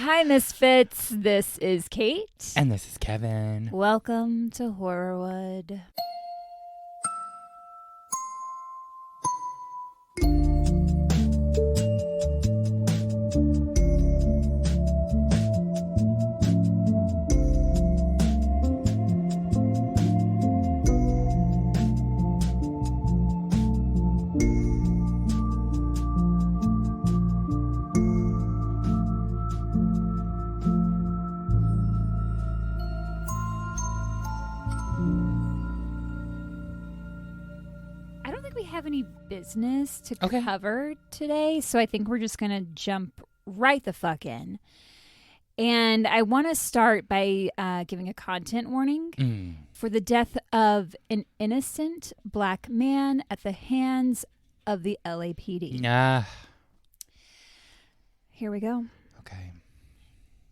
Hi, Misfits. This is Kate. And this is Kevin. Welcome to Horrorwood. Any business to cover today, so I think we're just gonna jump right the fuck in. And I want to start by giving a content warning for the death of an innocent black man at the hands of the LAPD. Here we go. Okay.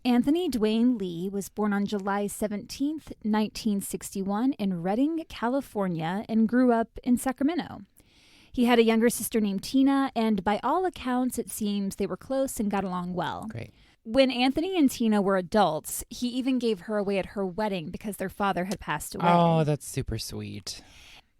Anthony Dwain Lee was born on July 17th, 1961 in Redding, California, and grew up in Sacramento. He had a younger sister named Tina, and by all accounts, it seems they were close and got along well. Great. When Anthony and Tina were adults, he even gave her away at her wedding because their father had passed away. Oh, that's super sweet.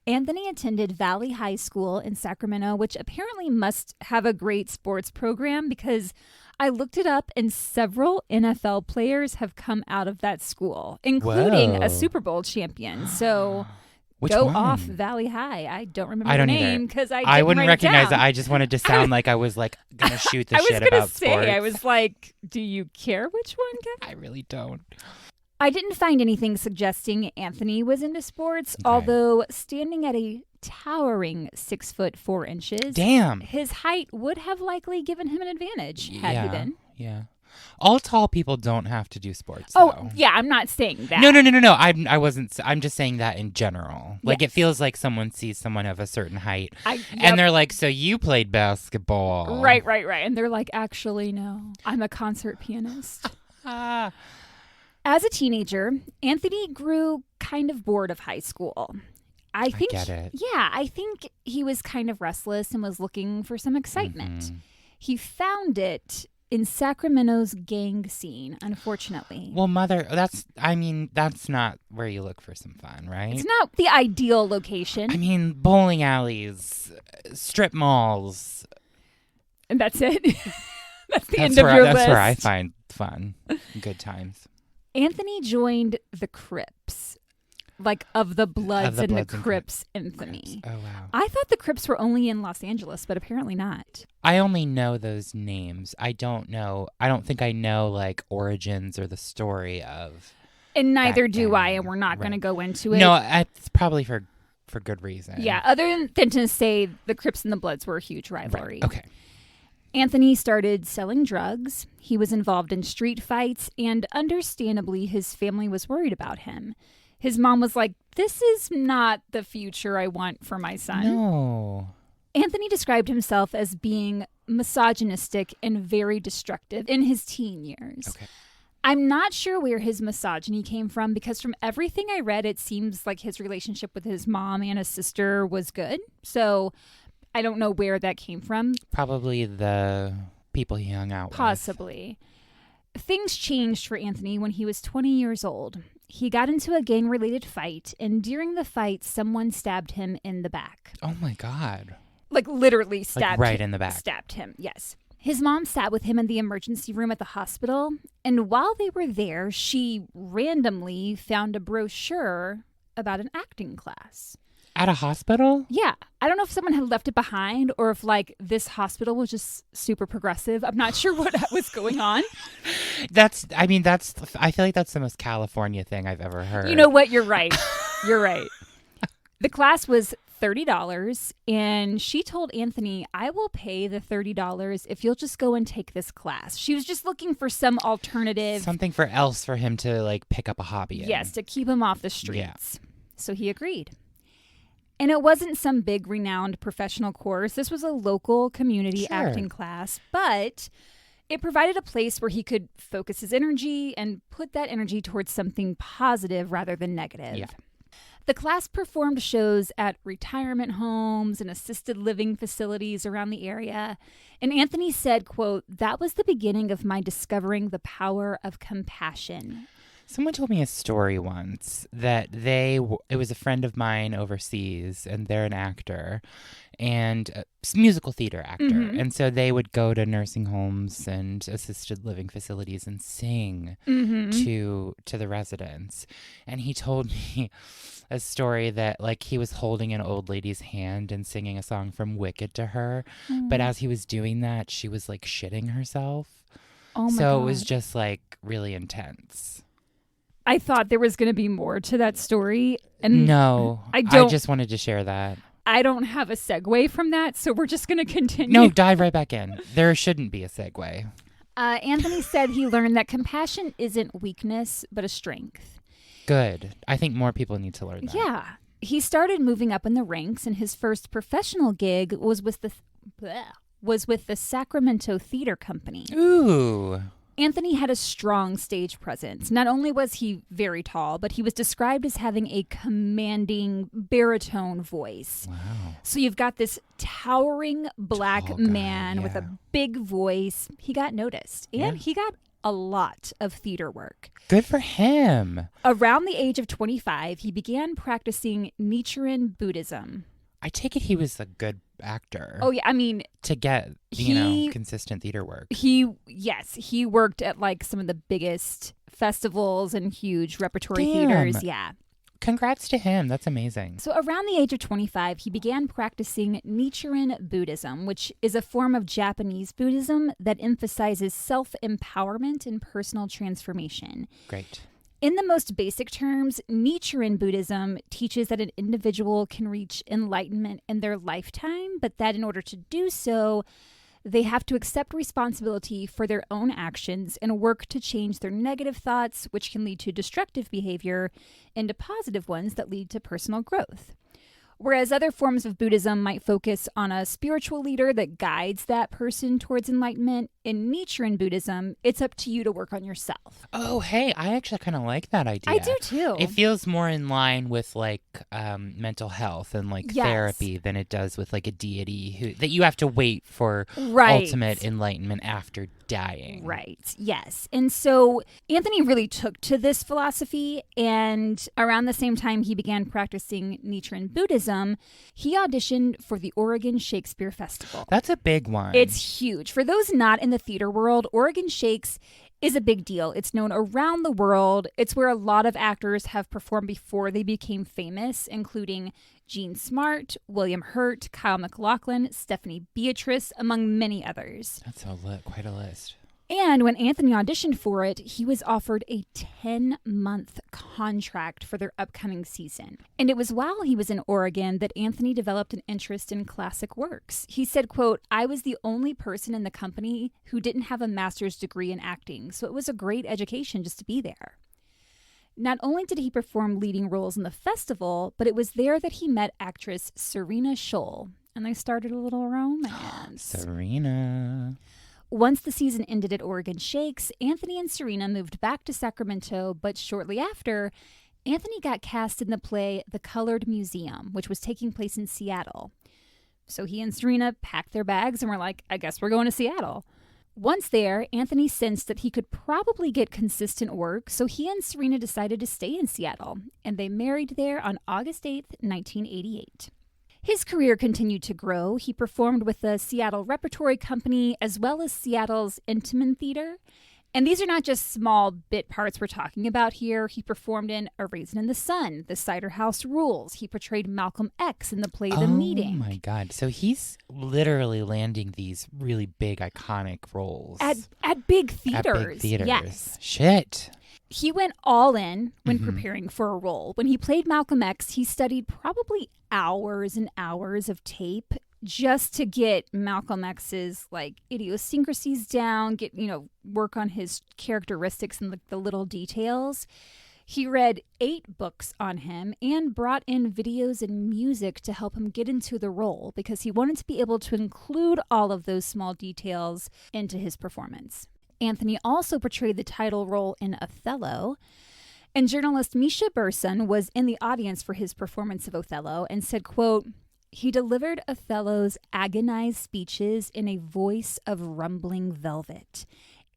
Anthony attended Valley High School in Sacramento, which apparently must have a great sports program because I looked it up and several NFL players have come out of that school, including a Super Bowl champion. So... Which Go one? off Valley High. I don't remember the name because I wouldn't recognize it. I just wanted to sound like I was like gonna shoot the shit about sports. I was like, do you care which one, Kevin? I really don't. I didn't find anything suggesting Anthony was into sports, although standing at a towering 6'4". Damn. His height would have likely given him an advantage had he been. Yeah. All tall people don't have to do sports. Oh, though. yeah, I'm not saying that. No. I wasn't. I'm just saying that in general. Like, it feels like someone sees someone of a certain height, and they're like, "So you played basketball?" Right. And they're like, "Actually, no. I'm a concert pianist." As a teenager, Anthony grew kind of bored of high school. I get it. Yeah, I think he was kind of restless and was looking for some excitement. Mm-hmm. He found it in Sacramento's gang scene, unfortunately. Well, that's not where you look for some fun, right? It's not the ideal location. I mean, bowling alleys, strip malls. And that's it? That's the end of your list? That's where I find fun. Good times. Anthony joined the Crips. Like of the Bloods and the Crips infamy. Oh, wow. I thought the Crips were only in Los Angeles, but apparently not. I only know those names. I don't think I know like origins or the story of. And neither do I, and we're not going to go into it. No, it's probably for good reason. Yeah, other than to say the Crips and the Bloods were a huge rivalry. Right. Okay. Anthony started selling drugs. He was involved in street fights, and understandably, his family was worried about him. His mom was like, "This is not the future I want for my son." No. Anthony described himself as being misogynistic and very destructive in his teen years. Okay. I'm not sure where his misogyny came from because from everything I read, it seems like his relationship with his mom and his sister was good. So I don't know where that came from. Probably the people he hung out with. Possibly. Things changed for Anthony when he was 20 years old. He got into a gang-related fight, and during the fight, someone stabbed him in the back. Oh, my God. Like, literally stabbed him. Like right in the back. Stabbed him, yes. His mom sat with him in the emergency room at the hospital, and while they were there, she randomly found a brochure about an acting class. At a hospital? Yeah. I don't know if someone had left it behind or if, like, this hospital was just super progressive. I'm not sure what was going on. I feel like that's the most California thing I've ever heard. You know what? You're right. You're right. The class was $30, and she told Anthony, "I will pay the $30 if you'll just go and take this class." She was just looking for some alternative. Something for him to, like, pick up a hobby in. Yes, to keep him off the streets. Yeah. So he agreed. And it wasn't some big renowned professional course. This was a local community acting class, but it provided a place where he could focus his energy and put that energy towards something positive rather than negative. Yeah. The class performed shows at retirement homes and assisted living facilities around the area. And Anthony said, quote, "That was the beginning of my discovering the power of compassion." Someone told me a story once that it was a friend of mine overseas, and they're an actor and a musical theater actor. Mm-hmm. And so they would go to nursing homes and assisted living facilities and sing to the residents. And he told me a story that like he was holding an old lady's hand and singing a song from Wicked to her. But as he was doing that, she was like shitting herself. Oh my God. So it was just like really intense. I thought there was going to be more to that story. And no, I just wanted to share that. I don't have a segue from that, so we're just going to continue. No, dive right back in. There shouldn't be a segue. Anthony said he learned that compassion isn't weakness, but a strength. Good. I think more people need to learn that. Yeah. He started moving up in the ranks, and his first professional gig was with the Sacramento Theater Company. Ooh. Anthony had a strong stage presence. Not only was he very tall, but he was described as having a commanding baritone voice. Wow. So you've got this towering black man with a big voice. He got noticed, and he got a lot of theater work. Good for him. Around the age of 25, he began practicing Nichiren Buddhism. I take it he was a good actor. Oh, yeah. I mean, to get, consistent theater work. He worked at like some of the biggest festivals and huge repertory theaters. Yeah. Congrats to him. That's amazing. So around the age of 25, he began practicing Nichiren Buddhism, which is a form of Japanese Buddhism that emphasizes self-empowerment and personal transformation. Great. In the most basic terms, Nichiren Buddhism teaches that an individual can reach enlightenment in their lifetime, but that in order to do so, they have to accept responsibility for their own actions and work to change their negative thoughts, which can lead to destructive behavior, into positive ones that lead to personal growth. Whereas other forms of Buddhism might focus on a spiritual leader that guides that person towards enlightenment, in Nichiren Buddhism, it's up to you to work on yourself. Oh, hey, I actually kind of like that idea. I do too. It feels more in line with like mental health and like therapy than it does with like a deity that you have to wait for ultimate enlightenment after dying. Right. Yes. And so Anthony really took to this philosophy, and around the same time he began practicing Nichiren Buddhism, he auditioned for the Oregon Shakespeare Festival. That's a big one. It's huge. For those not in the theater world, Oregon Shakes is a big deal. It's known around the world. It's where a lot of actors have performed before they became famous, including Gene Smart, William Hurt, Kyle MacLachlan, Stephanie Beatrice, among many others. That's quite a list. And when Anthony auditioned for it, he was offered a 10-month contract for their upcoming season. And it was while he was in Oregon that Anthony developed an interest in classic works. He said, quote, "I was the only person in the company who didn't have a master's degree in acting, so it was a great education just to be there." Not only did he perform leading roles in the festival, but it was there that he met actress Serena Scholl, and they started a little romance. Serena. Once the season ended at Oregon Shakes, Anthony and Serena moved back to Sacramento, but shortly after, Anthony got cast in the play The Colored Museum, which was taking place in Seattle. So he and Serena packed their bags and were like, I guess we're going to Seattle. Once there, Anthony sensed that he could probably get consistent work, so he and Serena decided to stay in Seattle, and they married there on August 8th, 1988. His career continued to grow. He performed with the Seattle Repertory Company as well as Seattle's Intiman Theater. And these are not just small bit parts we're talking about here. He performed in A Raisin in the Sun, The Cider House Rules. He portrayed Malcolm X in the play The Meeting. Oh my God. So he's literally landing these really big, iconic roles. At big theaters. At big theaters. Yes. Shit. He went all in when preparing for a role. When he played Malcolm X, he studied probably hours and hours of tape just to get Malcolm X's like idiosyncrasies down, work on his characteristics and the little details. He read 8 books on him and brought in videos and music to help him get into the role because he wanted to be able to include all of those small details into his performance. Anthony also portrayed the title role in Othello. And journalist Misha Berson was in the audience for his performance of Othello and said, quote, "He delivered Othello's agonized speeches in a voice of rumbling velvet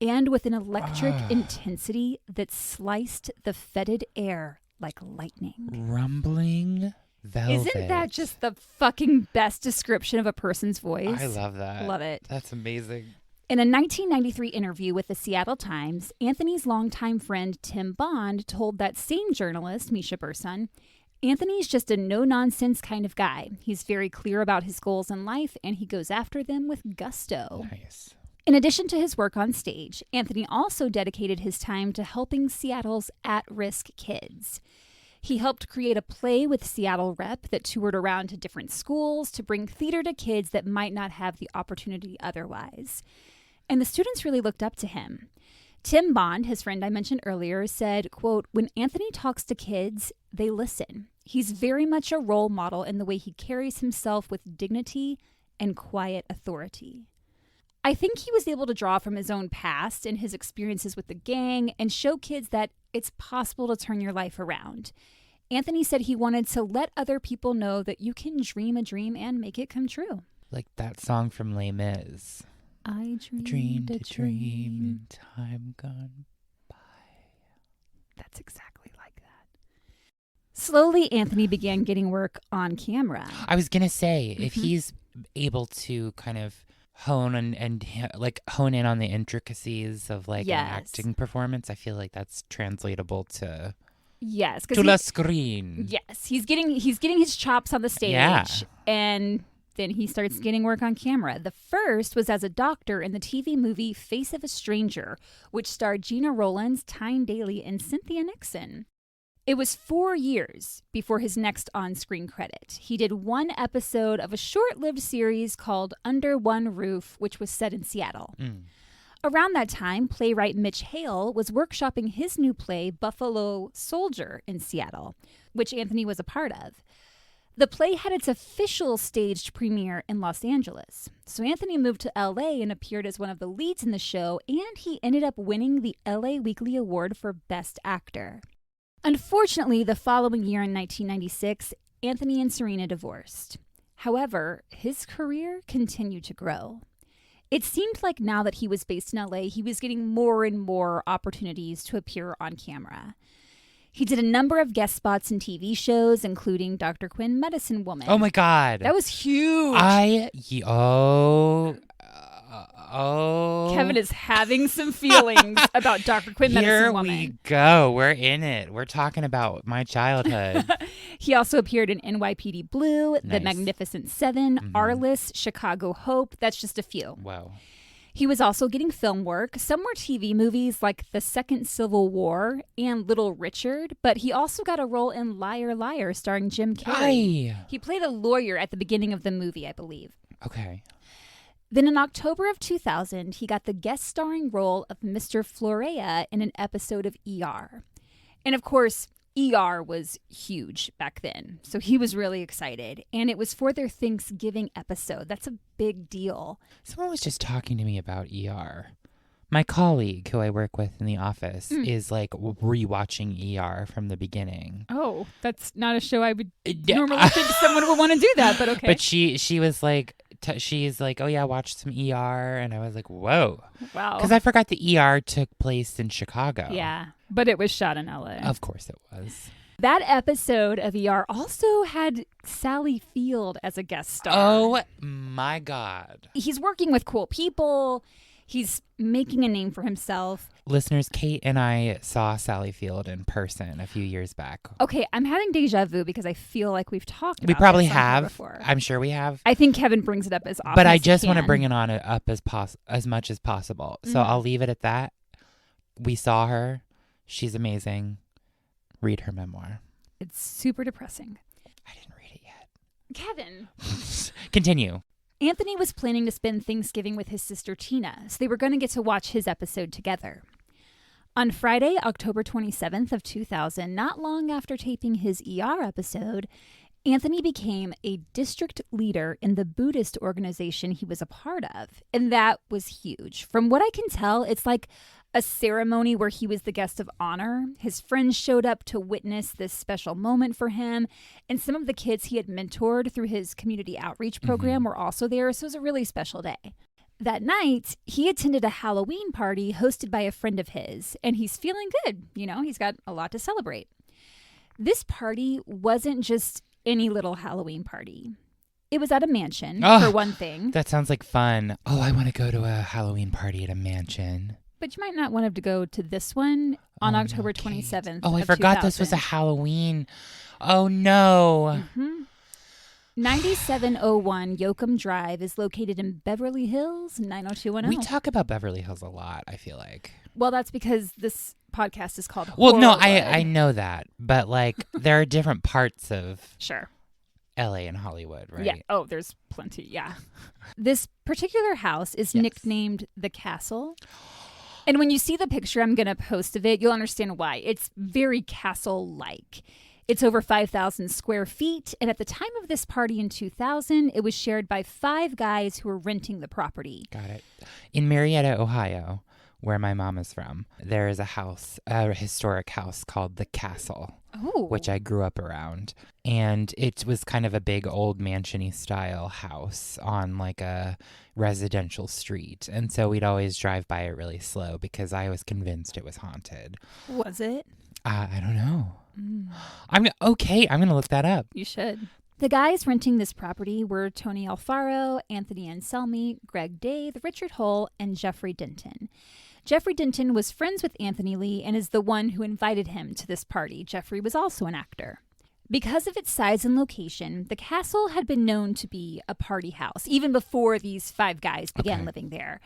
and with an electric intensity that sliced the fetid air like lightning." Rumbling velvet. Isn't that just the fucking best description of a person's voice? I love that. Love it. That's amazing. In a 1993 interview with the Seattle Times, Anthony's longtime friend Tim Bond told that same journalist, Misha Berson, "Anthony's just a no-nonsense kind of guy. He's very clear about his goals in life, and he goes after them with gusto." Nice. In addition to his work on stage, Anthony also dedicated his time to helping Seattle's at-risk kids. He helped create a play with Seattle Rep that toured around to different schools to bring theater to kids that might not have the opportunity otherwise. And the students really looked up to him. Tim Bond, his friend I mentioned earlier, said, quote, "When Anthony talks to kids, they listen. He's very much a role model in the way he carries himself with dignity and quiet authority." I think he was able to draw from his own past and his experiences with the gang and show kids that it's possible to turn your life around. Anthony said he wanted to let other people know that you can dream a dream and make it come true. Like that song from Les Mis. I Dreamed a dream in time gone by. That's exactly like that. Slowly, Anthony began getting work on camera. I was going to say, if he's able to kind of hone and hone in on the intricacies of like an acting performance, I feel like that's translatable to the screen. Yes, he's getting his chops on the stage, and then he starts getting work on camera. The first was as a doctor in the TV movie Face of a Stranger, which starred Gina Rowlands, Tyne Daly, and Cynthia Nixon. It was 4 years before his next on-screen credit. He did one episode of a short-lived series called Under One Roof, which was set in Seattle. Around that time, playwright Mitch Hale was workshopping his new play, Buffalo Soldier, in Seattle, which Anthony was a part of. The play had its official staged premiere in Los Angeles. So Anthony moved to LA and appeared as one of the leads in the show, and he ended up winning the LA Weekly Award for Best Actor. Unfortunately, the following year in 1996, Anthony and Serena divorced. However, his career continued to grow. It seemed like now that he was based in LA, he was getting more and more opportunities to appear on camera. He did a number of guest spots in TV shows, including Dr. Quinn, Medicine Woman. Oh my God. That was huge. Kevin is having some feelings about Dr. Quinn, Medicine Woman. Here we go. We're in it. We're talking about my childhood. He also appeared in NYPD Blue, The Magnificent Seven, Arliss, Chicago Hope. That's just a few. Wow. He was also getting film work. Some were TV movies like The Second Civil War and Little Richard, but he also got a role in Liar Liar starring Jim Carrey. He played a lawyer at the beginning of the movie, I believe. Okay. Then in October of 2000, he got the guest starring role of Mr. Florea in an episode of ER. And of course, ER was huge back then, so he was really excited. And it was for their Thanksgiving episode. That's a big deal. Someone was just talking to me about ER. My colleague, who I work with in the office, is like rewatching ER from the beginning. Oh, that's not a show I would normally think someone would want to do that, but okay. But she was like, she's like, oh yeah, watch some ER. And I was like, whoa. Wow. Because I forgot the ER took place in Chicago. Yeah, but it was shot in LA. Of course it was. That episode of ER also had Sally Field as a guest star. Oh my God. He's working with cool people. He's making a name for himself. Listeners, Kate and I saw Sally Field in person a few years back. Okay, I'm having deja vu because I feel like we've talked about We probably this have. Before. I'm sure we have. I think Kevin brings it up as often but I as just he want to can. bring it on up as much as possible. So I'll leave it at that. We saw her. She's amazing. Read her memoir. It's super depressing. I didn't read it yet. Kevin. Continue. Anthony was planning to spend Thanksgiving with his sister Tina, so they were going to get to watch his episode together. On Friday, October 27th of 2000, not long after taping his ER episode, Anthony became a district leader in the Buddhist organization he was a part of, and that was huge. From what I can tell, it's like a ceremony where he was the guest of honor. His friends showed up to witness this special moment for him. And some of the kids he had mentored through his community outreach program were also there. So it was a really special day. That night, he attended a Halloween party hosted by a friend of his. And he's feeling good. You know, he's got a lot to celebrate. This party wasn't just any little Halloween party. It was at a mansion, for one thing. That sounds like fun. Oh, I want to go to a Halloween party at a mansion. But you might not want to go to this one on October 27th. Oh, I forgot 2000. This was a Halloween. Oh, no. 9701 Yoakum Drive is located in Beverly Hills, 90210. We talk about Beverly Hills a lot, I feel like. Well, that's because this podcast is called Well, no, Horrorwood. I know that. But, like, there are different parts of Sure. LA and Hollywood, right? Yeah. Oh, there's plenty. Yeah. This particular house is nicknamed the Castle. And when you see the picture I'm going to post of it, you'll understand why. It's very castle-like. It's over 5,000 square feet. And at the time of this party in 2000, it was shared by 5 guys who were renting the property. Got it. In Marietta, Ohio, where my mom is from, there is a historic house called the Castle. Oh. Which I grew up around. And it was kind of a big old mansion-y style house on like a residential street. And so we'd always drive by it really slow because I was convinced it was haunted. Was it? I don't know. I'm going to look that up. You should. The guys renting this property were Tony Alfaro, Anthony Anselmi, Greg Dave, Richard Hull, and Jeffrey Denton. Jeffrey Denton was friends with Anthony Lee and is the one who invited him to this party. Jeffrey was also an actor. Because of its size and location, the castle had been known to be a party house, even before these 5 guys began living there.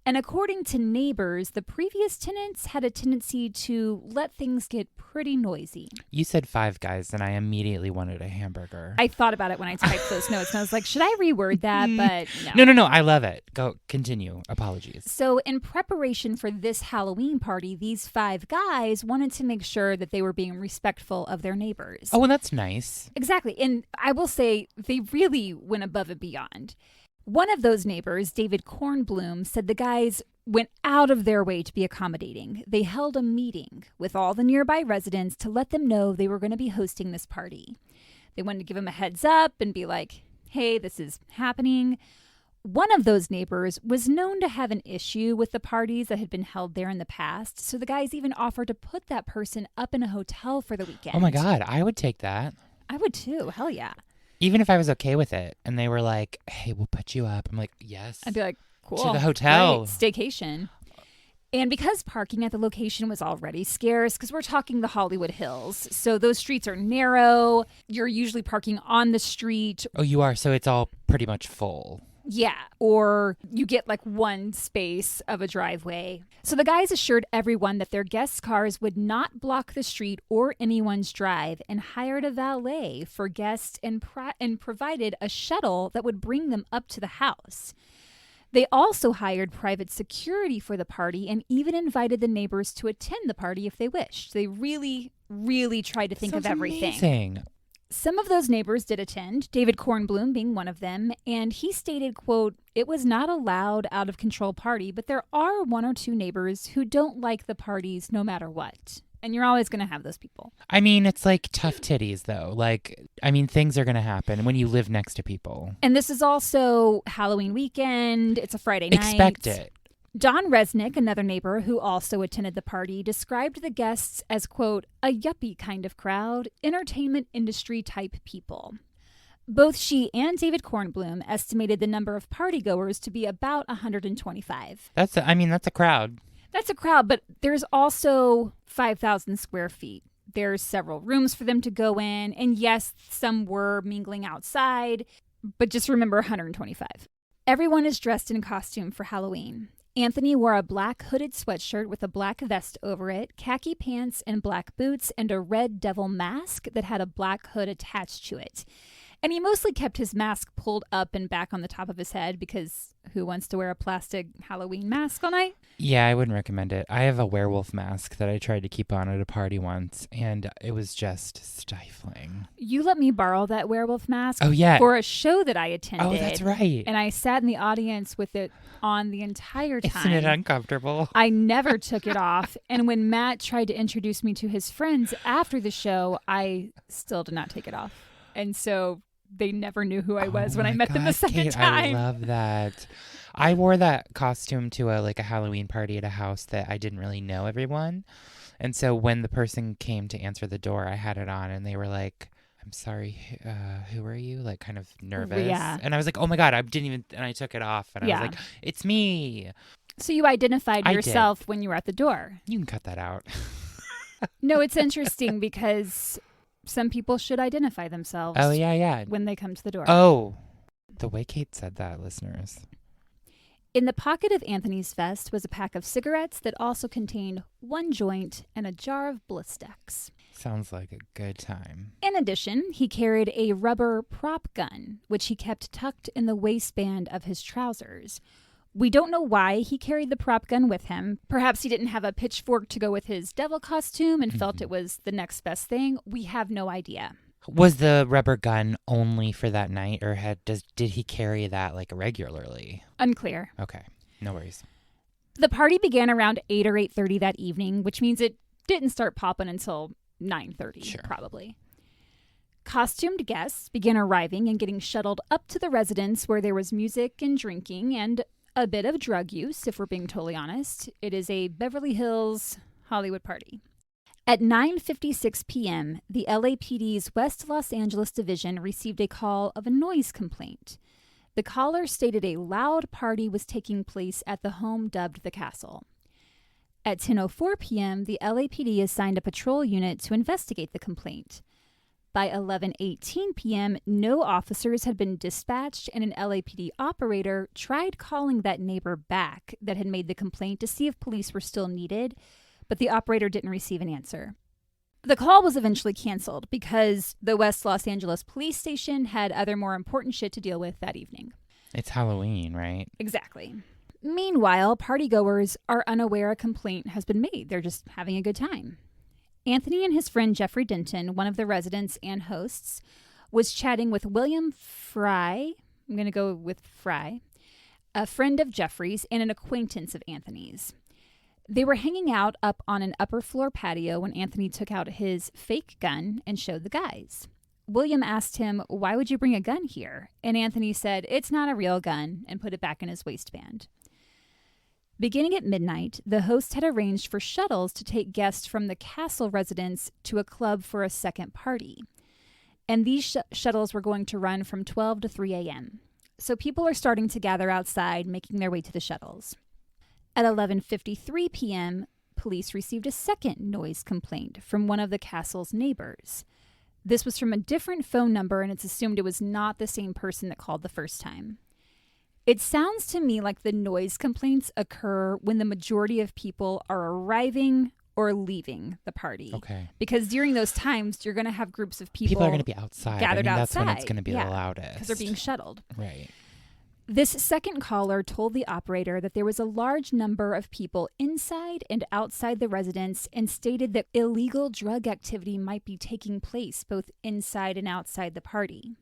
And according to neighbors, the previous tenants had a tendency to let things get pretty noisy. You said 5 guys, and I immediately wanted a hamburger. I thought about it when I typed those notes, and I was like, should I reword that? But no. No. I love it. Go, continue. Apologies. So in preparation for this Halloween party, these 5 guys wanted to make sure that they were being respectful of their neighbors. Oh, well, that's nice. Exactly. And I will say they really went above and beyond. One of those neighbors, David Kornblum, said the guys went out of their way to be accommodating. They held a meeting with all the nearby residents to let them know they were going to be hosting this party. They wanted to give them a heads up and be like, hey, this is happening. One of those neighbors was known to have an issue with the parties that had been held there in the past, so the guys even offered to put that person up in a hotel for the weekend. Oh my God, I would take that. I would too. Hell yeah. Even if I was okay with it, and they were like, hey, we'll put you up. I'm like, yes. I'd be like, cool. To the hotel. Great. Staycation. And because parking at the location was already scarce, because we're talking the Hollywood Hills, so those streets are narrow. You're usually parking on the street. Oh, you are? So it's all pretty much full. Yeah, or you get like one space of a driveway. So the guys assured everyone that their guests' cars would not block the street or anyone's drive, and hired a valet for guests and provided a shuttle that would bring them up to the house. They also hired private security for the party and even invited the neighbors to attend the party if they wished. They really, really tried to think of everything. Amazing. Some of those neighbors did attend, David Kornblum being one of them, and he stated, quote, "It was not a loud, out-of-control party, but there are 1 or 2 neighbors who don't like the parties no matter what." And you're always going to have those people. I mean, it's like tough titties, though. Like, I mean, things are going to happen when you live next to people. And this is also Halloween weekend. It's a Friday night. Expect it. Don Resnick, another neighbor who also attended the party, described the guests as, quote, "a yuppie kind of crowd, entertainment industry type people." Both she and David Kornblum estimated the number of partygoers to be about 125. That's a crowd. That's a crowd, but there's also 5,000 square feet. There's several rooms for them to go in. And yes, some were mingling outside, but just remember 125. Everyone is dressed in costume for Halloween. Anthony wore a black hooded sweatshirt with a black vest over it, khaki pants and black boots, and a red devil mask that had a black hood attached to it. And he mostly kept his mask pulled up and back on the top of his head because who wants to wear a plastic Halloween mask all night? Yeah, I wouldn't recommend it. I have a werewolf mask that I tried to keep on at a party once, and it was just stifling. You let me borrow that werewolf mask for a show that I attended. Oh, that's right. And I sat in the audience with it on the entire time. Isn't it uncomfortable? I never took it off. And when Matt tried to introduce me to his friends after the show, I still did not take it off. And so they never knew who I was when I met them the second time. I love that. I wore that costume to a Halloween party at a house that I didn't really know everyone. And so when the person came to answer the door, I had it on and they were like, I'm sorry, who are you? Like kind of nervous. Yeah. And I was like, oh my God, and I took it off and I was like, it's me. So you identified yourself when you were at the door. You can cut that out. No, it's interesting because some people should identify themselves. Oh, yeah. When they come to the door. Oh, the way Kate said that, listeners. In the pocket of Anthony's vest was a pack of cigarettes that also contained one joint and a jar of Blistex. Sounds like a good time. In addition, he carried a rubber prop gun, which he kept tucked in the waistband of his trousers. We don't know why he carried the prop gun with him. Perhaps he didn't have a pitchfork to go with his devil costume and felt it was the next best thing. We have no idea. Was the rubber gun only for that night, or did he carry that regularly? Unclear. Okay, no worries. The party began around 8 or 8:30 that evening, which means it didn't start popping until 9:30, probably. Costumed guests began arriving and getting shuttled up to the residence where there was music and drinking and a bit of drug use, if we're being totally honest. It is a Beverly Hills Hollywood party. At 9:56 p.m., the LAPD's West Los Angeles division received a call of a noise complaint. The caller stated a loud party was taking place at the home dubbed the Castle. At 10:04 p.m., the LAPD assigned a patrol unit to investigate the complaint. By 11:18 p.m., no officers had been dispatched, and an LAPD operator tried calling that neighbor back that had made the complaint to see if police were still needed, but the operator didn't receive an answer. The call was eventually canceled because the West Los Angeles police station had other more important shit to deal with that evening. It's Halloween, right? Exactly. Meanwhile, partygoers are unaware a complaint has been made. They're just having a good time. Anthony and his friend Jeffrey Denton, one of the residents and hosts, was chatting with William Fry. I'm going to go with Fry, a friend of Jeffrey's and an acquaintance of Anthony's. They were hanging out up on an upper floor patio when Anthony took out his fake gun and showed the guys. William asked him, "Why would you bring a gun here?" And Anthony said, "It's not a real gun," and put it back in his waistband. Beginning at midnight, the host had arranged for shuttles to take guests from the castle residence to a club for a second party. And these shuttles were going to run from 12 to 3 a.m. So people are starting to gather outside, making their way to the shuttles. At 11:53 p.m., police received a second noise complaint from one of the castle's neighbors. This was from a different phone number, and it's assumed it was not the same person that called the first time. It sounds to me like the noise complaints occur when the majority of people are arriving or leaving the party. Okay. Because during those times, you're going to have groups of people. People are going to be outside. Gathered outside. That's when it's going to be the loudest. Because they're being shuttled. Right. This second caller told the operator that there was a large number of people inside and outside the residence and stated that illegal drug activity might be taking place both inside and outside the party.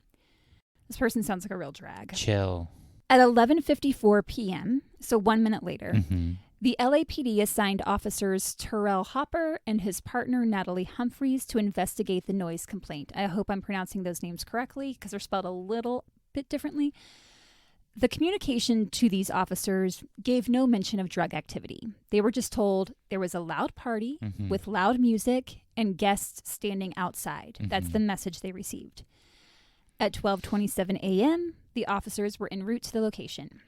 This person sounds like a real drag. Chill. At 11:54 p.m., so 1 minute later, the LAPD assigned officers Terrell Hopper and his partner Natalie Humphreys to investigate the noise complaint. I hope I'm pronouncing those names correctly because they're spelled a little bit differently. The communication to these officers gave no mention of drug activity. They were just told there was a loud party with loud music and guests standing outside. That's the message they received. At 12:27 a.m., the officers were en route to the location.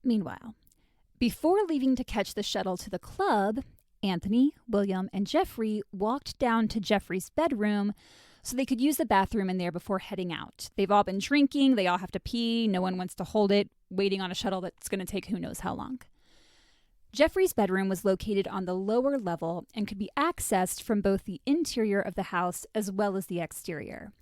Meanwhile, before leaving to catch the shuttle to the club, Anthony, William, and Jeffrey walked down to Jeffrey's bedroom so they could use the bathroom in there before heading out. They've all been drinking. They all have to pee. No one wants to hold it, waiting on a shuttle that's going to take who knows how long. Jeffrey's bedroom was located on the lower level and could be accessed from both the interior of the house as well as the exterior.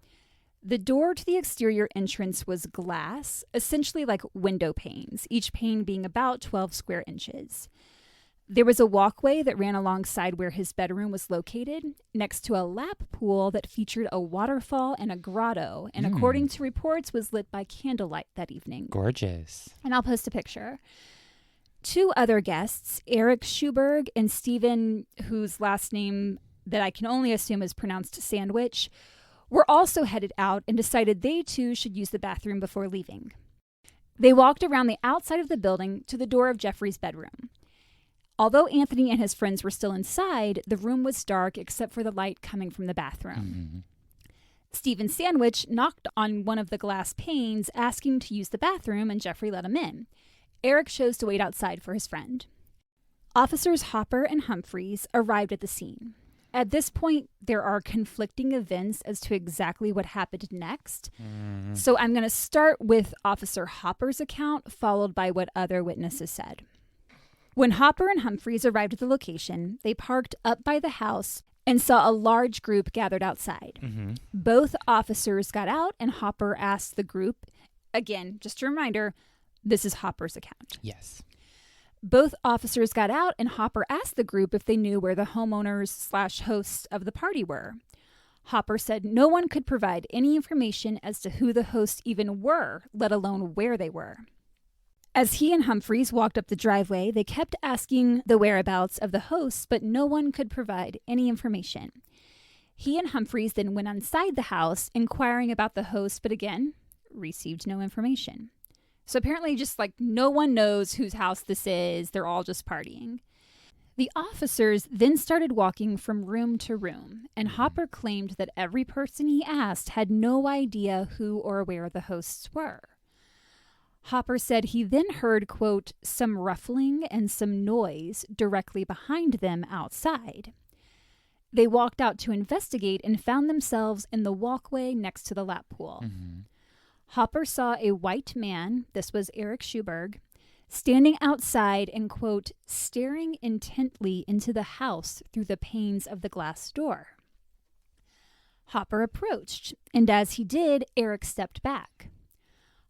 The door to the exterior entrance was glass, essentially like window panes, each pane being about 12 square inches. There was a walkway that ran alongside where his bedroom was located, next to a lap pool that featured a waterfall and a grotto, and according to reports, was lit by candlelight that evening. Gorgeous. And I'll post a picture. 2 other guests, Eric Schuberg and Stephen, whose last name that I can only assume is pronounced Sandwich, were also headed out and decided they too should use the bathroom before leaving. They walked around the outside of the building to the door of Jeffrey's bedroom. Although Anthony and his friends were still inside, the room was dark except for the light coming from the bathroom. Stephen Sandwich knocked on one of the glass panes, asking to use the bathroom, and Jeffrey let him in. Eric chose to wait outside for his friend. Officers Hopper and Humphreys arrived at the scene. At this point, there are conflicting events as to exactly what happened next. So I'm going to start with Officer Hopper's account, followed by what other witnesses said. When Hopper and Humphreys arrived at the location, they parked up by the house and saw a large group gathered outside. Both officers got out, and Hopper asked the group, again, just a reminder, this is Hopper's account. Yes. Both officers got out, and Hopper asked the group if they knew where the homeowners/hosts of the party were. Hopper said no one could provide any information as to who the hosts even were, let alone where they were. As he and Humphreys walked up the driveway, they kept asking the whereabouts of the hosts, but no one could provide any information. He and Humphreys then went inside the house, inquiring about the hosts, but again, received no information. So apparently just like no one knows whose house this is. They're all just partying. The officers then started walking from room to room, and Hopper claimed that every person he asked had no idea who or where the hosts were. Hopper said he then heard, quote, some ruffling and some noise directly behind them outside. They walked out to investigate and found themselves in the walkway next to the lap pool. Hopper saw a white man, this was Eric Schuberg, standing outside and, quote, staring intently into the house through the panes of the glass door. Hopper approached, and as he did, Eric stepped back.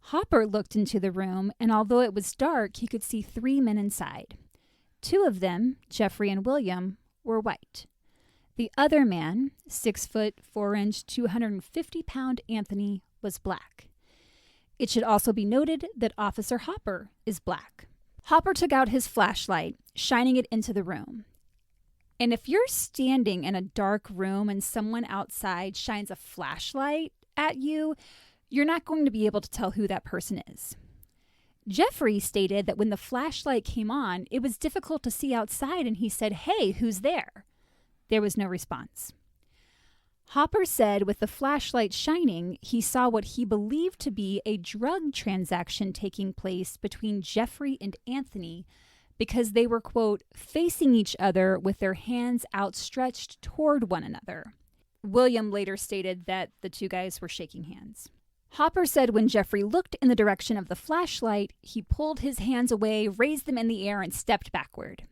Hopper looked into the room, and although it was dark, he could see 3 men inside. 2 of them, Jeffrey and William, were white. The other man, 6 foot 4 inch, 250-pound Anthony, was black. It should also be noted that Officer Hopper is black. Hopper took out his flashlight, shining it into the room. And if you're standing in a dark room and someone outside shines a flashlight at you, you're not going to be able to tell who that person is. Jeffrey stated that when the flashlight came on, it was difficult to see outside, and he said, "Hey, who's there?" There was no response. Hopper said with the flashlight shining, he saw what he believed to be a drug transaction taking place between Jeffrey and Anthony because they were, quote, facing each other with their hands outstretched toward one another. William later stated that the 2 guys were shaking hands. Hopper said when Jeffrey looked in the direction of the flashlight, he pulled his hands away, raised them in the air, and stepped backward.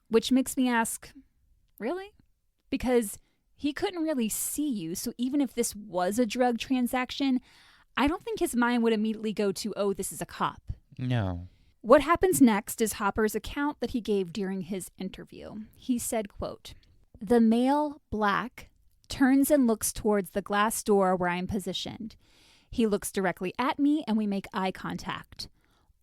Which makes me ask, really? Because he couldn't really see you, so even if this was a drug transaction, I don't think his mind would immediately go to, oh, this is a cop. No. What happens next is Hopper's account that he gave during his interview. He said, quote, the male, black, turns and looks towards the glass door where I'm positioned. He looks directly at me and we make eye contact.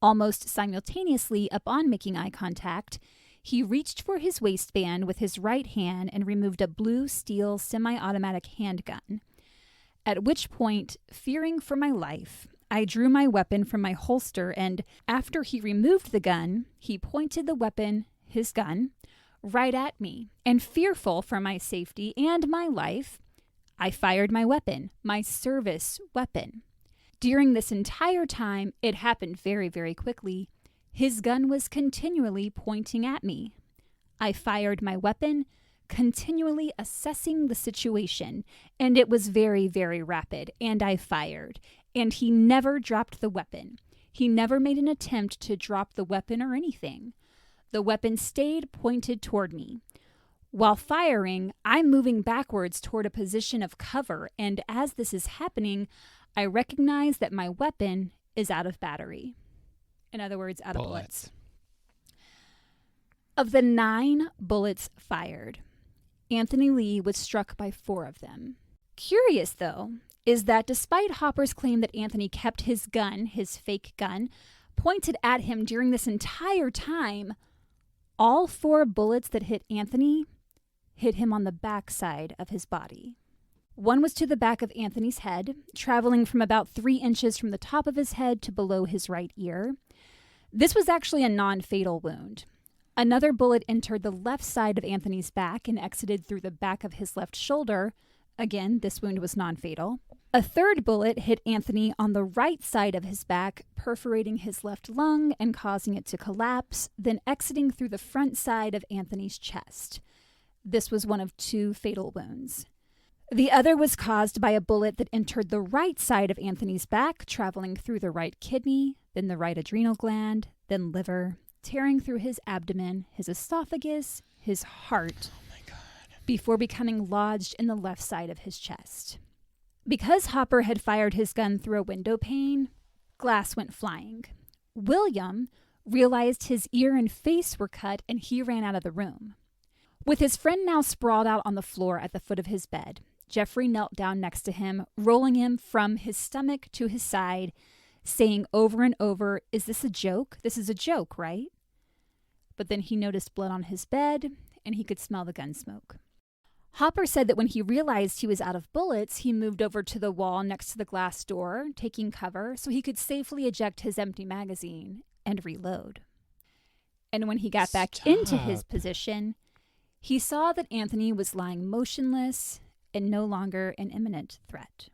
Almost simultaneously, upon making eye contact, he reached for his waistband with his right hand and removed a blue steel semi-automatic handgun. At which point, fearing for my life, I drew my weapon from my holster, and after he removed the gun, he pointed the weapon, his gun, right at me. And fearful for my safety and my life, I fired my weapon, my service weapon. During this entire time, it happened very, very quickly. His gun was continually pointing at me. I fired my weapon, continually assessing the situation, and it was very, very rapid, and I fired. And he never dropped the weapon. He never made an attempt to drop the weapon or anything. The weapon stayed pointed toward me. While firing, I'm moving backwards toward a position of cover, and as this is happening, I recognize that my weapon is out of battery. In other words, out of bullets. Of the 9 bullets fired, Anthony Lee was struck by 4 of them. Curious, though, is that despite Hopper's claim that Anthony kept his gun, his fake gun, pointed at him during this entire time, all 4 bullets that hit Anthony hit him on the backside of his body. One was to the back of Anthony's head, traveling from about 3 inches from the top of his head to below his right ear. This was actually a non-fatal wound. Another bullet entered the left side of Anthony's back and exited through the back of his left shoulder. Again, this wound was non-fatal. A third bullet hit Anthony on the right side of his back, perforating his left lung and causing it to collapse, then exiting through the front side of Anthony's chest. This was one of 2 fatal wounds. The other was caused by a bullet that entered the right side of Anthony's back, traveling through the right kidney, then the right adrenal gland, then liver, tearing through his abdomen, his esophagus, his heart, before becoming lodged in the left side of his chest. Because Hopper had fired his gun through a window pane, glass went flying. William realized his ear and face were cut, and he ran out of the room. With his friend now sprawled out on the floor at the foot of his bed, Jeffrey knelt down next to him, rolling him from his stomach to his side, saying over and over, "Is this a joke? This is a joke, right?" But then he noticed blood on his bed, and he could smell the gun smoke. Hopper said that when he realized he was out of bullets, he moved over to the wall next to the glass door, taking cover so he could safely eject his empty magazine and reload. And when he got back into his position, he saw that Anthony was lying motionless and no longer an imminent threat.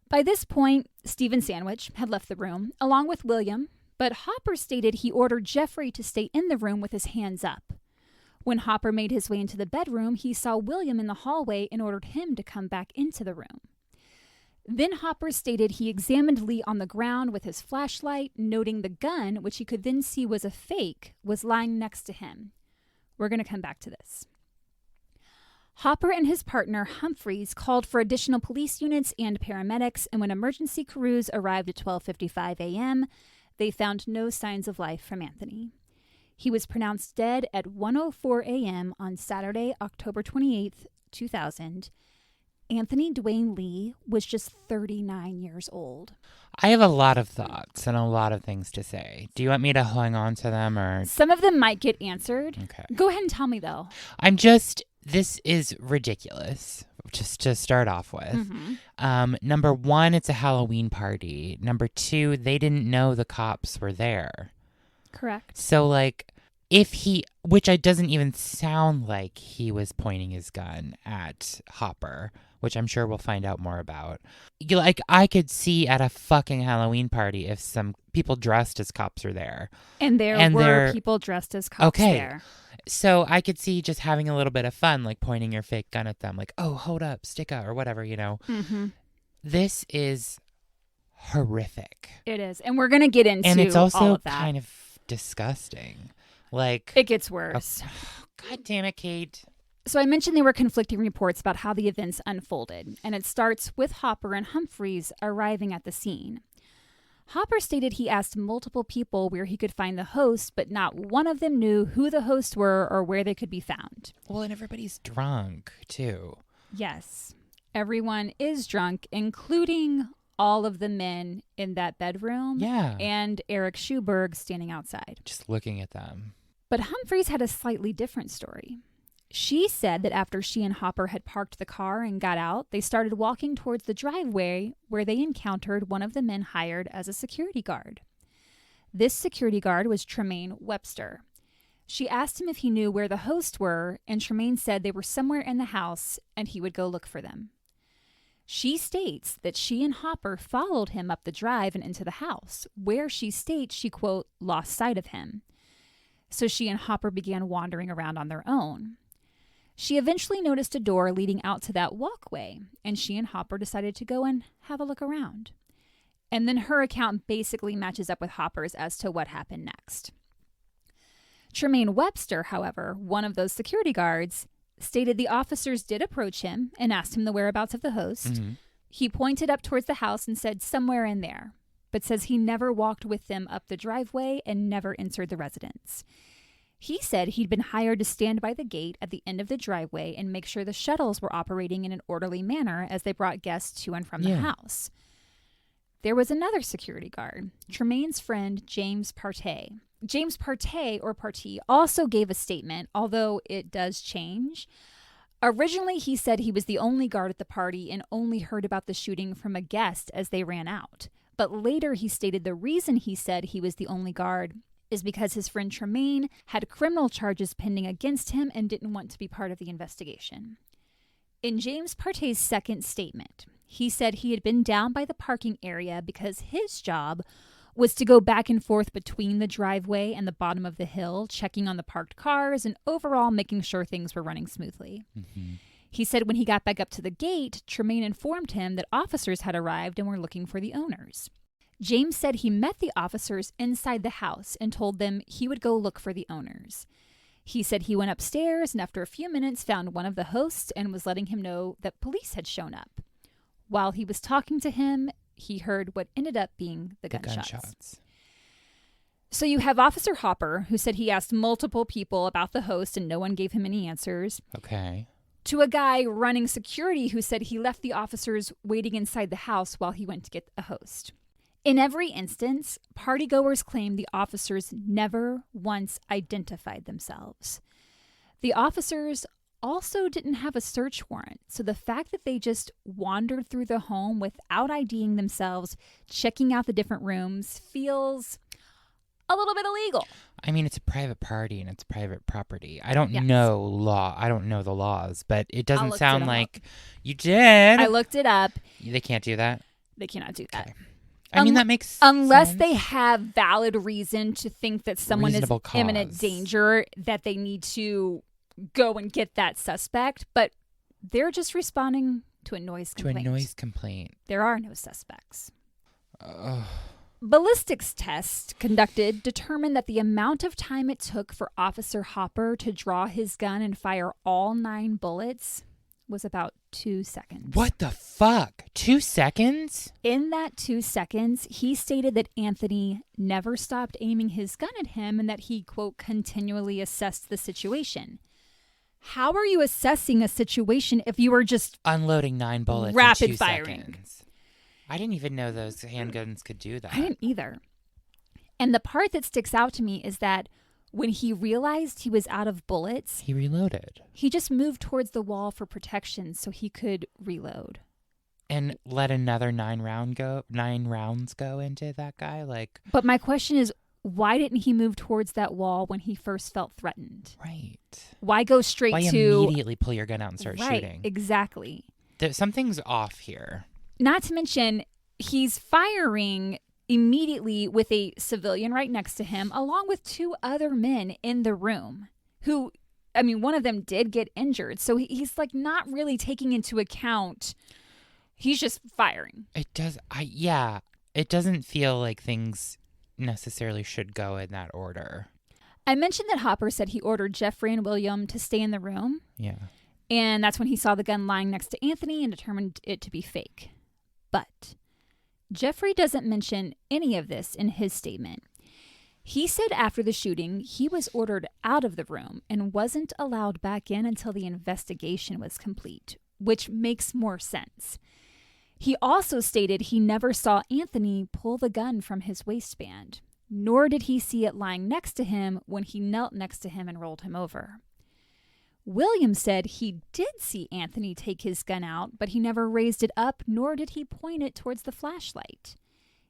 By this point, Stephen Sandwich had left the room, along with William, but Hopper stated he ordered Jeffrey to stay in the room with his hands up. When Hopper made his way into the bedroom, he saw William in the hallway and ordered him to come back into the room. Then Hopper stated he examined Lee on the ground with his flashlight, noting the gun, which he could then see was a fake, was lying next to him. We're going to come back to this. Hopper and his partner, Humphreys, called for additional police units and paramedics, and when emergency crews arrived at 12:55 a.m., they found no signs of life from Anthony. He was pronounced dead at 1:04 a.m. on Saturday, October 28th, 2000. Anthony Dwain Lee was just 39 years old. I have a lot of thoughts and a lot of things to say. Do you want me to hang on to them or? Some of them might get answered. Okay. Go ahead and tell me, though. This is ridiculous, just to start off with. Number 1, it's a Halloween party. Number 2, they didn't know the cops were there. Correct. So, which it doesn't even sound like he was pointing his gun at Hopper, which I'm sure we'll find out more about. I could see at a fucking Halloween party if some people dressed as cops are there. And there were people dressed as cops there. So I could see just having a little bit of fun, like pointing your fake gun at them, like, oh, hold up, stick up, or whatever, This is horrific. It is. And we're going to get into and it's also all of that. Kind of disgusting. It gets worse. God damn it, Kate. So I mentioned there were conflicting reports about how the events unfolded, and it starts with Hopper and Humphreys arriving at the scene. Hopper stated he asked multiple people where he could find the host, but not one of them knew who the hosts were or where they could be found. Well, and everybody's drunk, too. Yes. Everyone is drunk, including all of the men in that bedroom. Yeah. And Eric Schuberg standing outside. Just looking at them. But Humphreys had a slightly different story. She said that after she and Hopper had parked the car and got out, they started walking towards the driveway where they encountered one of the men hired as a security guard. This security guard was Tremaine Webster. She asked him if he knew where the hosts were, and Tremaine said they were somewhere in the house and he would go look for them. She states that she and Hopper followed him up the drive and into the house, where she states she, quote, lost sight of him. So she and Hopper began wandering around on their own. She eventually noticed a door leading out to that walkway, and she and Hopper decided to go and have a look around. And then her account basically matches up with Hopper's as to what happened next. Tremaine Webster, however, one of those security guards, stated the officers did approach him and asked him the whereabouts of the host. Mm-hmm. He pointed up towards the house and said somewhere in there, but says he never walked with them up the driveway and never entered the residence. He said he'd been hired to stand by the gate at the end of the driveway and make sure the shuttles were operating in an orderly manner as they brought guests to and from the house. There was another security guard, Tremaine's friend, James Partey. James Partey, or Partey, also gave a statement, although it does change. Originally, he said he was the only guard at the party and only heard about the shooting from a guest as they ran out. But later, he stated the reason he said he was the only guard is because his friend Tremaine had criminal charges pending against him and didn't want to be part of the investigation. In James Partey's second statement, he said he had been down by the parking area because his job was to go back and forth between the driveway and the bottom of the hill, checking on the parked cars and overall making sure things were running smoothly. Mm-hmm. He said when he got back up to the gate, Tremaine informed him that officers had arrived and were looking for the owners. James said he met the officers inside the house and told them he would go look for the owners. He said he went upstairs and after a few minutes found one of the hosts and was letting him know that police had shown up. While he was talking to him, he heard what ended up being the gunshots. So you have Officer Hopper, who said he asked multiple people about the host and no one gave him any answers. Okay. To a guy running security who said he left the officers waiting inside the house while he went to get a host. In every instance, partygoers claim the officers never once identified themselves. The officers also didn't have a search warrant, so the fact that they just wandered through the home without IDing themselves, checking out the different rooms, feels a little bit illegal. I mean, it's a private party and it's private property. I don't know I don't know the laws, but it doesn't sound like you did. I looked it up. They can't do that? They cannot do that. Okay. I mean, that makes unless sense. they have valid reason to think that someone is in imminent danger, that they need to go and get that suspect. But they're just responding to a noise complaint. There are no suspects. Ballistics tests conducted determined that the amount of time it took for Officer Hopper to draw his gun and fire all 9 bullets was about 2 seconds. What the fuck? 2 seconds? In that 2 seconds, he stated that Anthony never stopped aiming his gun at him and that he, quote, continually assessed the situation. How are you assessing a situation if you were just unloading 9 bullets rapid in 2 firing? Seconds? I didn't even know those handguns could do that. I didn't either. And the part that sticks out to me is that when he realized he was out of bullets, he reloaded. He just moved towards the wall for protection so he could reload. And let another 9 rounds go into that guy? But my question is, why didn't he move towards that wall when he first felt threatened? Right. Why go straight Why immediately pull your gun out and start shooting? Exactly. Something's off here. Not to mention, he's firing immediately with a civilian right next to him, along with 2 other men in the room who, I mean, one of them did get injured. So he's not really taking into account. He's just firing. It doesn't feel like things necessarily should go in that order. I mentioned that Hopper said he ordered Jeffrey and William to stay in the room. Yeah. And that's when he saw the gun lying next to Anthony and determined it to be fake. But Jeffrey doesn't mention any of this in his statement. He said after the shooting, he was ordered out of the room and wasn't allowed back in until the investigation was complete, which makes more sense. He also stated he never saw Anthony pull the gun from his waistband, nor did he see it lying next to him when he knelt next to him and rolled him over. William said he did see Anthony take his gun out, but he never raised it up, nor did he point it towards the flashlight.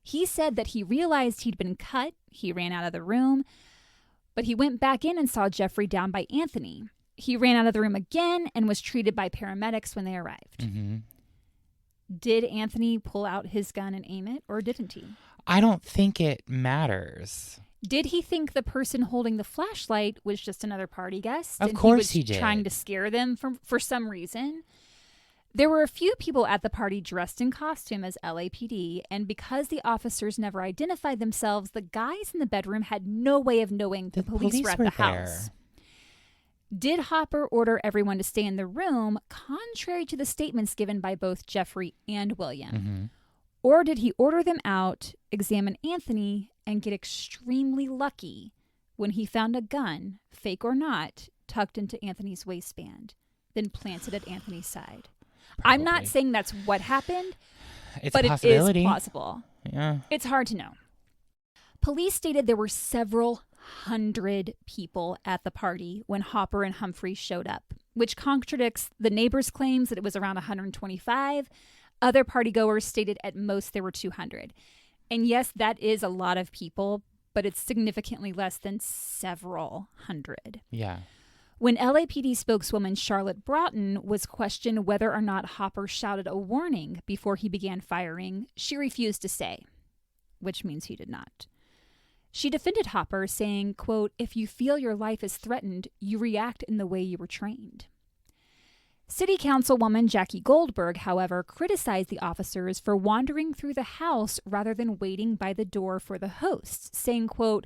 He said that he realized he'd been cut, he ran out of the room, but he went back in and saw Jeffrey down by Anthony. He ran out of the room again and was treated by paramedics when they arrived. Mm-hmm. Did Anthony pull out his gun and aim it, or didn't he? I don't think it matters. Did he think the person holding the flashlight was just another party guest? Of course he did. Trying to scare them for some reason. There were a few people at the party dressed in costume as LAPD, and because the officers never identified themselves, the guys in the bedroom had no way of knowing the police were at the house. Did Hopper order everyone to stay in the room, contrary to the statements given by both Jeffrey and William? Mm-hmm. Or did he order them out, examine Anthony, and get extremely lucky when he found a gun, fake or not, tucked into Anthony's waistband, then planted at Anthony's side? Probably. I'm not saying that's what happened, but it is plausible. Yeah. It's hard to know. Police stated there were several hundred people at the party when Hopper and Humphrey showed up, which contradicts the neighbors' claims that it was around 125. Other partygoers stated at most there were 200. And yes, that is a lot of people, but it's significantly less than several hundred. Yeah. When LAPD spokeswoman Charlotte Broughton was questioned whether or not Hopper shouted a warning before he began firing, she refused to say, which means he did not. She defended Hopper, saying, quote, "If you feel your life is threatened, you react in the way you were trained." City Councilwoman Jackie Goldberg, however, criticized the officers for wandering through the house rather than waiting by the door for the hosts, saying, quote,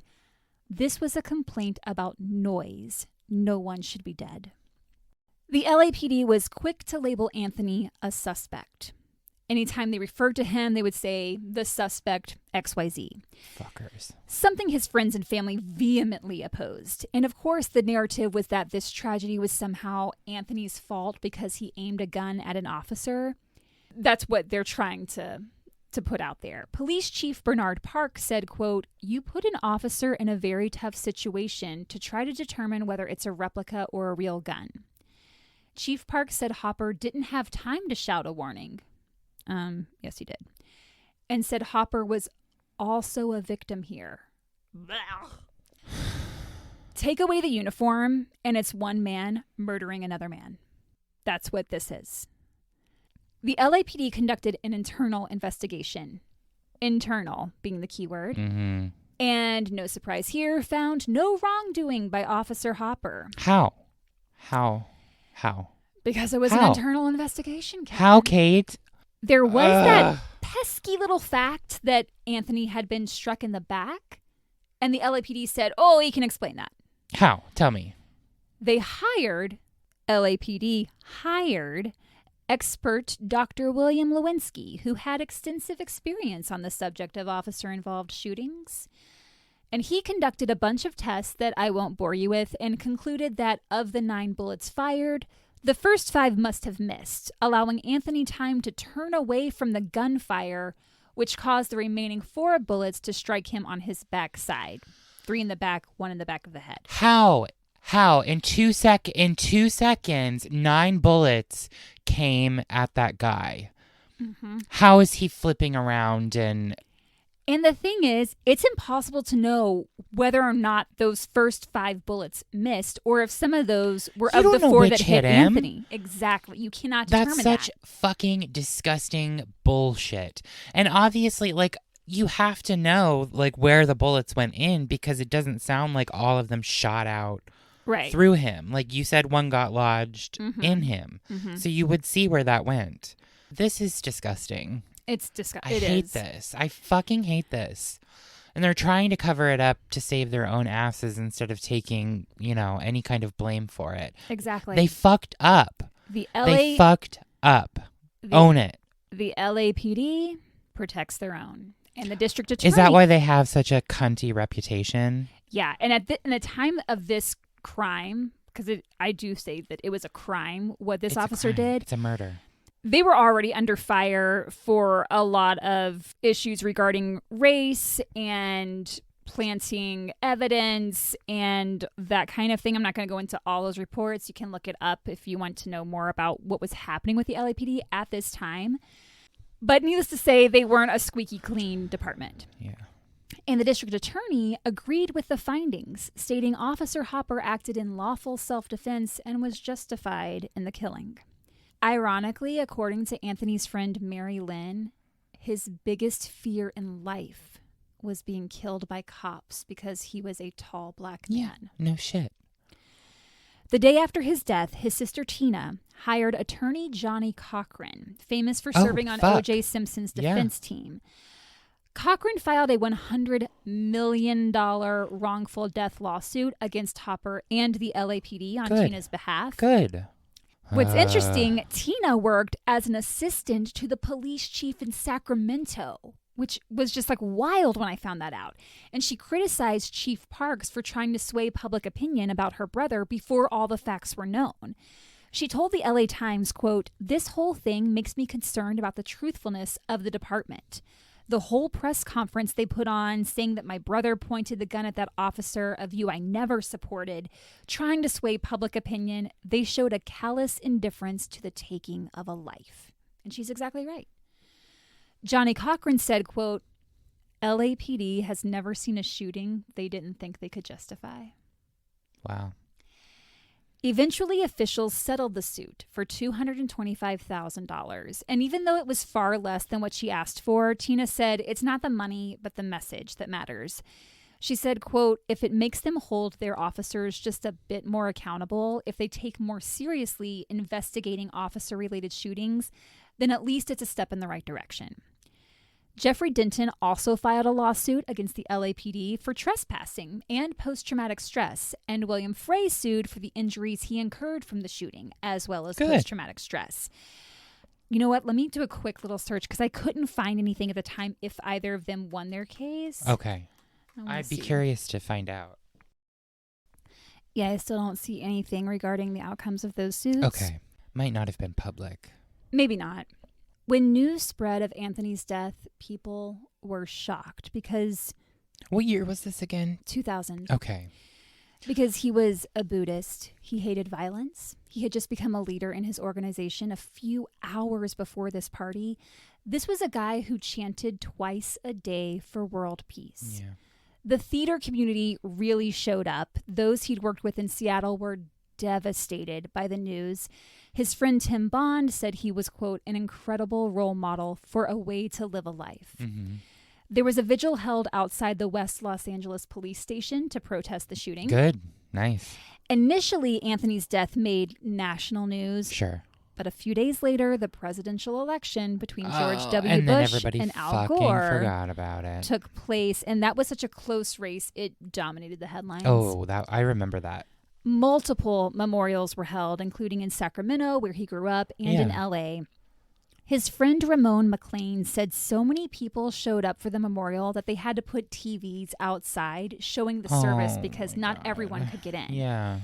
"This was a complaint about noise. No one should be dead." The LAPD was quick to label Anthony a suspect. Anytime they referred to him, they would say, "the suspect XYZ." Fuckers. Something his friends and family vehemently opposed. And of course, the narrative was that this tragedy was somehow Anthony's fault because he aimed a gun at an officer. That's what they're trying to put out there. Police Chief Bernard Park said, quote, "You put an officer in a very tough situation to try to determine whether it's a replica or a real gun." Chief Park said Hopper didn't have time to shout a warning. Yes, he did. And said Hopper was also a victim here. Take away the uniform, and it's one man murdering another man. That's what this is. The LAPD conducted an internal investigation. Internal being the key word. Mm-hmm. And no surprise here, found no wrongdoing by Officer Hopper. How? Because it was an internal investigation, Kevin. How, Kate? There was that pesky little fact that Anthony had been struck in the back, and the LAPD said, "Oh, he can explain that." How? Tell me. LAPD hired expert Dr. William Lewinsky, who had extensive experience on the subject of officer-involved shootings. And he conducted a bunch of tests that I won't bore you with and concluded that of the 9 bullets fired, the first 5 must have missed, allowing Anthony time to turn away from the gunfire, which caused the remaining 4 bullets to strike him on his backside. 3 in the back, 1 in the back of the head. How? In 2 seconds, 9 bullets came at that guy. Mm-hmm. How is he flipping around and... And the thing is, it's impossible to know whether or not those first 5 bullets missed, or if some of those were of the 4 that hit Anthony. Exactly. You cannot determine that. That's such fucking disgusting bullshit. And obviously, like, you have to know, like, where the bullets went in, because it doesn't sound like all of them shot out through him. Like you said, 1 got lodged in him. Mm-hmm. So you would see where that went. This is disgusting. It's disgusting. I hate this. I fucking hate this. And they're trying to cover it up to save their own asses instead of taking, any kind of blame for it. Exactly. They fucked up. They fucked up. Own it. The LAPD protects their own. And the district attorney... Is that why they have such a cunty reputation? Yeah. And in the time of this crime, because I do say that it was a crime, what this officer did... It's a murder. They were already under fire for a lot of issues regarding race and planting evidence and that kind of thing. I'm not going to go into all those reports. You can look it up if you want to know more about what was happening with the LAPD at this time. But needless to say, they weren't a squeaky clean department. Yeah. And the district attorney agreed with the findings, stating Officer Hopper acted in lawful self-defense and was justified in the killing. Ironically, according to Anthony's friend Mary Lynn, his biggest fear in life was being killed by cops because he was a tall black man. Yeah, no shit. The day after his death, his sister Tina hired attorney Johnny Cochran, famous for serving on O.J. Simpson's defense team. Cochran filed a $100 million wrongful death lawsuit against Hopper and the LAPD on Tina's behalf. Good. What's interesting, Tina worked as an assistant to the police chief in Sacramento, which was just like wild when I found that out. And she criticized Chief Parks for trying to sway public opinion about her brother before all the facts were known. She told the LA Times, quote, "This whole thing makes me concerned about the truthfulness of the department. The whole press conference they put on saying that my brother pointed the gun at that officer, a view I never supported, trying to sway public opinion, they showed a callous indifference to the taking of a life." And she's exactly right. Johnny Cochran said, quote, "LAPD has never seen a shooting they didn't think they could justify." Wow. Eventually, officials settled the suit for $225,000. And even though it was far less than what she asked for, Tina said, "It's not the money, but the message that matters." She said, quote, "If it makes them hold their officers just a bit more accountable, if they take more seriously investigating officer-related shootings, then at least it's a step in the right direction." Jeffrey Denton also filed a lawsuit against the LAPD for trespassing and post-traumatic stress, and William Frey sued for the injuries he incurred from the shooting, as well as post-traumatic stress. You know what? Let me do a quick little search because I couldn't find anything at the time if either of them won their case. Okay. I'd be curious to find out. Yeah, I still don't see anything regarding the outcomes of those suits. Okay. Might not have been public. Maybe not. When news spread of Anthony's death, people were shocked because... What year was this again? 2000. Okay. Because he was a Buddhist. He hated violence. He had just become a leader in his organization a few hours before this party. This was a guy who chanted twice a day for world peace. Yeah. The theater community really showed up. Those he'd worked with in Seattle were devastated by the news. His friend Tim Bond said he was, quote, "an incredible role model for a way to live a life." Mm-hmm. There was a vigil held outside the West Los Angeles police station to protest the shooting. Good. Nice. Initially, Anthony's death made national news. Sure. But a few days later, the presidential election between George W. Bush and Al Gore forgot about it. Took place. And that was such a close race, it dominated the headlines. Oh, I remember that. Multiple memorials were held, including in Sacramento, where he grew up, and in L.A. His friend Ramon McLean said so many people showed up for the memorial that they had to put TVs outside showing the service because not everyone could get in. Yeah.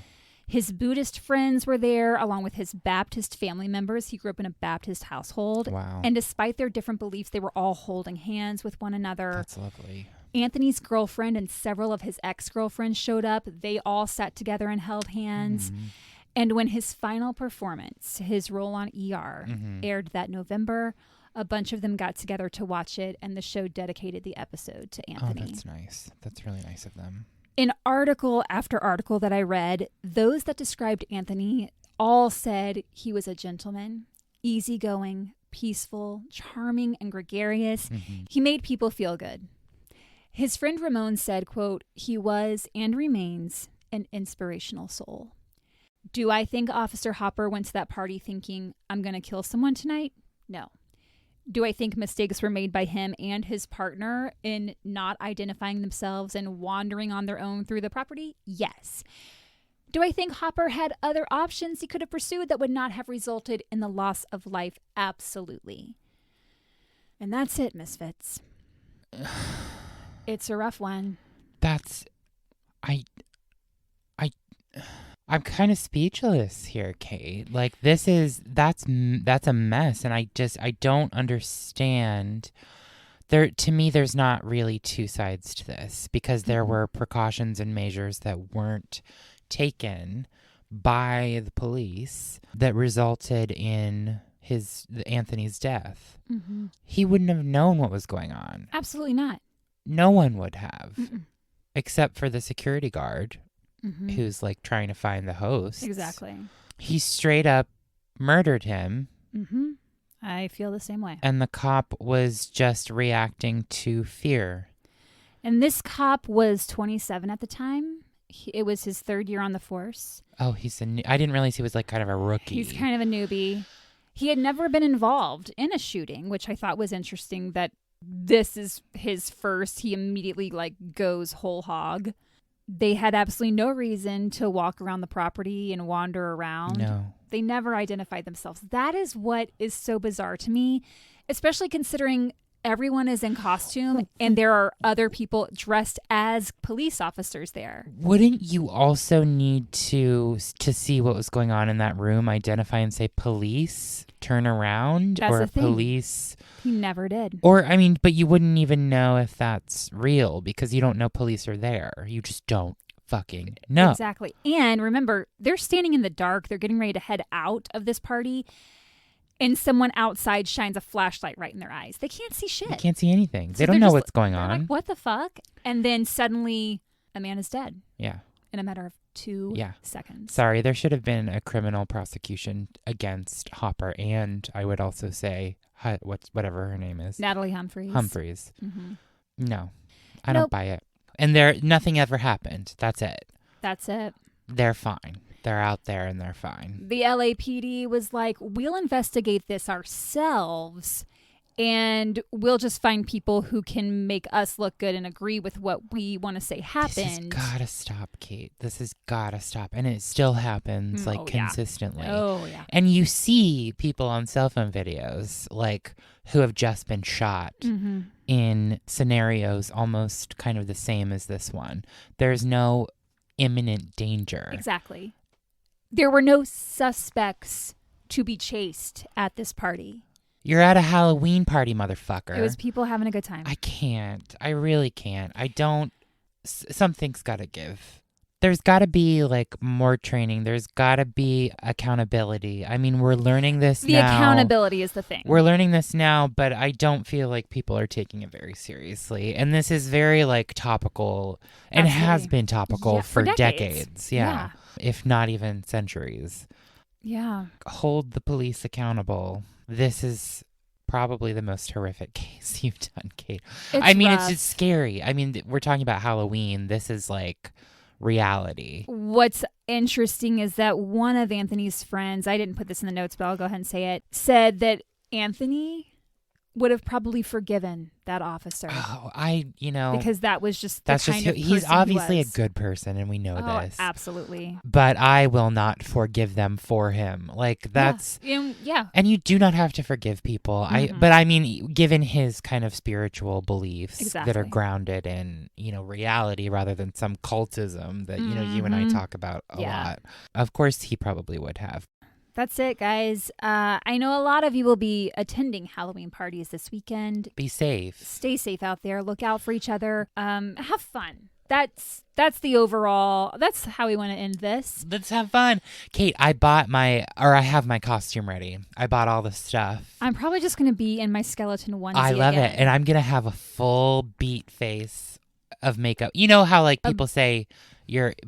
His Buddhist friends were there, along with his Baptist family members. He grew up in a Baptist household. Wow. And despite their different beliefs, they were all holding hands with one another. That's lovely. Anthony's girlfriend and several of his ex-girlfriends showed up. They all sat together and held hands. Mm-hmm. And when his final performance, his role on ER, aired that November, a bunch of them got together to watch it, and the show dedicated the episode to Anthony. Oh, that's nice. That's really nice of them. In article after article that I read, those that described Anthony all said he was a gentleman, easygoing, peaceful, charming, and gregarious. Mm-hmm. He made people feel good. His friend Ramon said, quote, "He was and remains an inspirational soul." Do I think Officer Hopper went to that party thinking, "I'm going to kill someone tonight"? No. Do I think mistakes were made by him and his partner in not identifying themselves and wandering on their own through the property? Yes. Do I think Hopper had other options he could have pursued that would not have resulted in the loss of life? Absolutely. And that's it, Misfits. It's a rough one. I'm kind of speechless here, Kate. Like that's a mess, and I don't understand. To me, there's not really two sides to this because there were precautions and measures that weren't taken by the police that resulted in Anthony's death. Mm-hmm. He wouldn't have known what was going on. Absolutely not. No one would have, except for the security guard. Mm-hmm. Who's like trying to find the host. Exactly. He straight up murdered him. Mm-hmm. I feel the same way. And the cop was just reacting to fear. And this cop was 27 at the time. It was his 3rd year on the force. Oh, I didn't realize he was like kind of a rookie. He's kind of a newbie. He had never been involved in a shooting, which I thought was interesting that this is his first. He immediately like goes whole hog. They had absolutely no reason to walk around the property and wander around. No. They never identified themselves. That is what is so bizarre to me, especially considering everyone is in costume and there are other people dressed as police officers there. Wouldn't you also need to see what was going on in that room, identify and say police, turn around, That's or the thing. police? He never did. Or, I mean, but you wouldn't even know if that's real because you don't know police are there. You just don't fucking know. Exactly. And remember, they're standing in the dark. They're getting ready to head out of this party. And someone outside shines a flashlight right in their eyes. They can't see shit. They can't see anything. So they don't know what's going on. Like, what the fuck? And then suddenly a man is dead. Yeah. In a matter of 2 seconds. Sorry, there should have been a criminal prosecution against Hopper. And I would also say, whatever her name is. Natalie Humphreys. Mm-hmm. No, I don't buy it. And nothing ever happened. That's it. That's it. They're fine. They're out there and they're fine. The LAPD was like, we'll investigate this ourselves and we'll just find people who can make us look good and agree with what we want to say happened. This has got to stop, Kate. This has got to stop. And it still happens consistently. Oh, yeah. And you see people on cell phone videos like who have just been shot in scenarios almost kind of the same as this one. There's no imminent danger. Exactly. There were no suspects to be chased at this party. You're at a Halloween party, motherfucker. It was people having a good time. I can't. I really can't. I don't. Something's got to give. There's got to be like more training. There's got to be accountability. I mean, we're learning this now. The accountability is the thing. We're learning this now, but I don't feel like people are taking it very seriously. And this is very like topical and has been topical for decades. Yeah. If not even centuries. Yeah. Hold the police accountable. This is probably the most horrific case you've done, Kate. It's just scary. I mean, we're talking about Halloween. This is like reality. What's interesting is that one of Anthony's friends, I didn't put this in the notes, but I'll go ahead and say it, said that Anthony would have probably forgiven that officer. Oh, because that was just the kind of person he's obviously he a good person, and we know this. Absolutely. But I will not forgive them for him. Like that's And you do not have to forgive people. But I mean, given his kind of spiritual beliefs that are grounded in reality rather than some cultism that you and I talk about a lot. Of course, he probably would have. That's it, guys. I know a lot of you will be attending Halloween parties this weekend. Be safe. Stay safe out there. Look out for each other. Have fun. That's the overall. That's how we want to end this. Let's have fun. Kate, I have my costume ready. I bought all the stuff. I'm probably just going to be in my skeleton onesie. I love it. And I'm going to have a full beat face of makeup. You know how like people say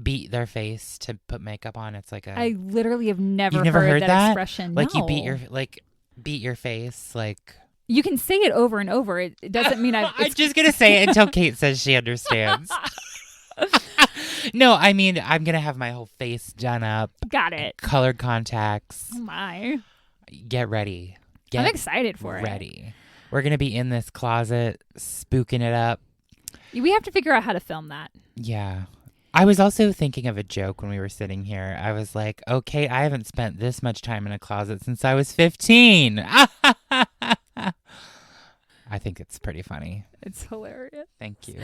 beat their face to put makeup on? It's like I literally have never heard that expression. Like no. you beat your face like. You can say it over and over. It doesn't mean I'm just going to say it until Kate says she understands. No, I mean, I'm going to have my whole face done up. Got it. Colored contacts. Oh, my. Get ready. I'm excited for it. Ready. We're going to be in this closet, spooking it up. We have to figure out how to film that. Yeah. I was also thinking of a joke when we were sitting here. I was like, okay, I haven't spent this much time in a closet since I was 15. I think it's pretty funny. It's hilarious. Thank you.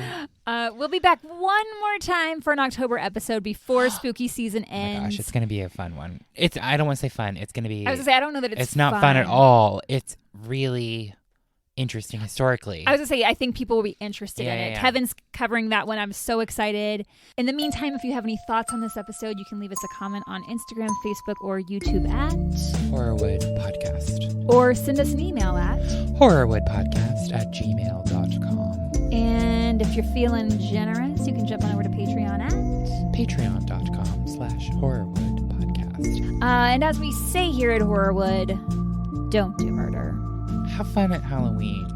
We'll be back one more time for an October episode before spooky season ends. Oh my gosh, it's going to be a fun one. I don't want to say fun. It's going to be... I was going to say, I don't know that it's not fun at all. It's really interesting historically. I was going to say, I think people will be interested in it. Yeah. Kevin's covering that one. I'm so excited. In the meantime, if you have any thoughts on this episode, you can leave us a comment on Instagram, Facebook, or YouTube at Horrorwood Podcast. Or send us an email at horrorwoodpodcast@gmail.com. And if you're feeling generous, you can jump on over to Patreon at patreon.com/horrorwoodpodcast. And as we say here at Horrorwood, don't do murder. Have fun at Halloween.